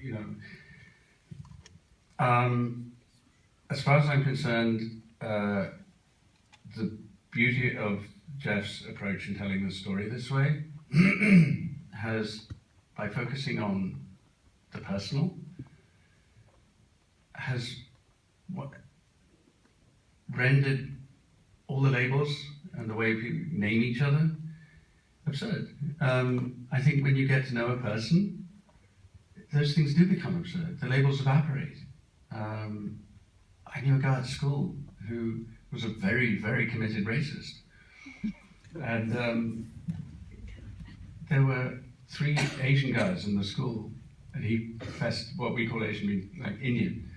you know. As far as I'm concerned, the beauty of Jeff's approach in telling the story this way has, by focusing on the personal, has rendered all the labels and the way people name each other absurd. I think when you get to know a person, those things do become absurd. The labels evaporate. I knew a guy at school who was a very, very committed racist. And there were 3 Asian guys in the school, and he professed what we call Asian, mean like Indian.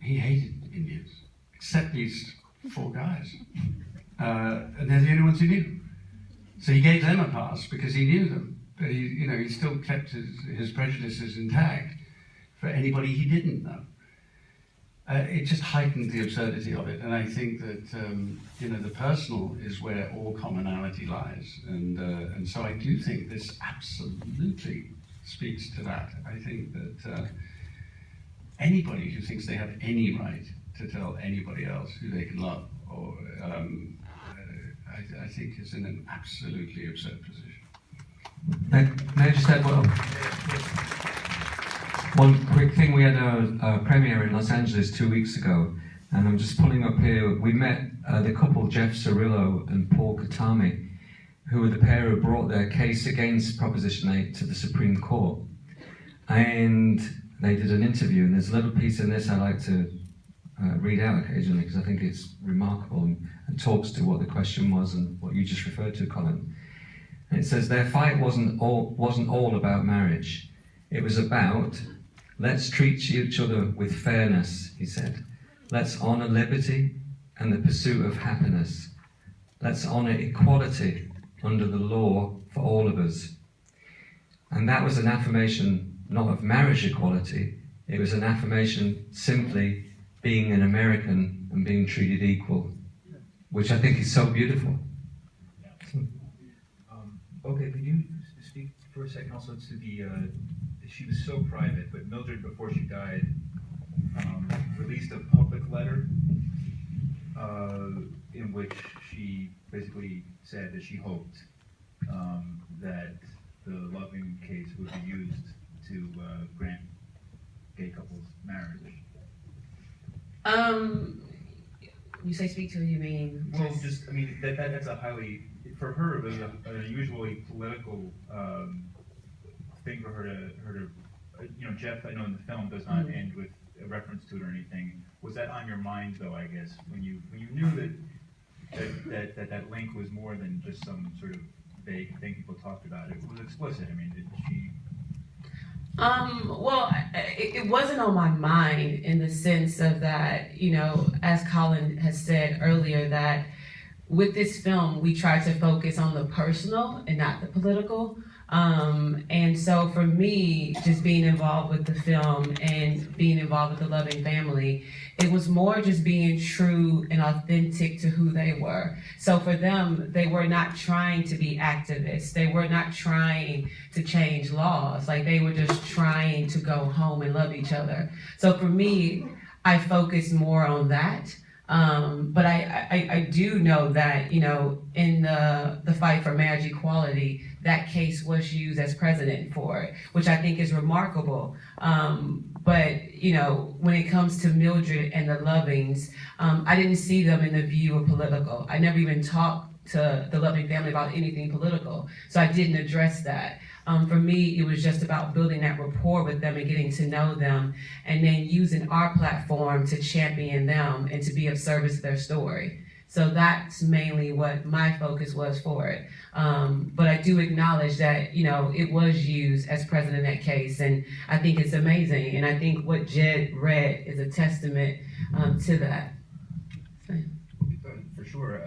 He hated Indians, except these 4 guys. And they're the only ones he knew. So he gave them a pass because he knew them. But he still kept his prejudices intact for anybody he didn't know. It just heightened the absurdity of it, and I think that the personal is where all commonality lies, and so I do think this absolutely speaks to that. I think that anybody who thinks they have any right to tell anybody else who they can love, or I think is in an absolutely absurd position. May I just add one quick thing? We had a premiere in Los Angeles 2 weeks ago, and I'm just pulling up here. We met the couple Jeff Cirillo and Paul Katami, who were the pair who brought their case against Proposition 8 to the Supreme Court. And they did an interview, and there's a little piece in this I like to read out occasionally because I think it's remarkable and talks to what the question was and what you just referred to, Colin. And it says, their fight wasn't all about marriage. It was about, let's treat each other with fairness, he said. Let's honor liberty and the pursuit of happiness. Let's honor equality under the law for all of us. And that was an affirmation not of marriage equality, it was an affirmation simply being an American and being treated equal, which I think is so beautiful. Okay, could you speak for a second also to the, she was so private, but Mildred, before she died, released a public letter in which she basically said that she hoped that the Loving case would be used to grant gay couples marriage. You say speak to, you mean? Well, just, I mean, that's a highly, for her, it was an unusually political thing for her to, Jeff, I know in the film does not end with a reference to it or anything. Was that on your mind, though, I guess, when you knew that link was more than just some sort of vague thing people talked about? It was explicit. I mean, did she? Well, it wasn't on my mind in the sense of that, as Colin has said earlier, that with this film, we try to focus on the personal and not the political. And so for me, just being involved with the film and being involved with the Loving family, it was more just being true and authentic to who they were. So for them, they were not trying to be activists. They were not trying to change laws. Like, they were just trying to go home and love each other. So for me, I focused more on that. But I do know that, in the fight for marriage equality, that case was used as precedent for it, which I think is remarkable. But, when it comes to Mildred and the Lovings, I didn't see them in the view of political. I never even talked to the Loving family about anything political, so I didn't address that. For me, it was just about building that rapport with them and getting to know them, and then using our platform to champion them and to be of service to their story. So that's mainly what my focus was for it. But I do acknowledge that, it was used as precedent in that case, and I think it's amazing. And I think what Jed read is a testament to that. For sure.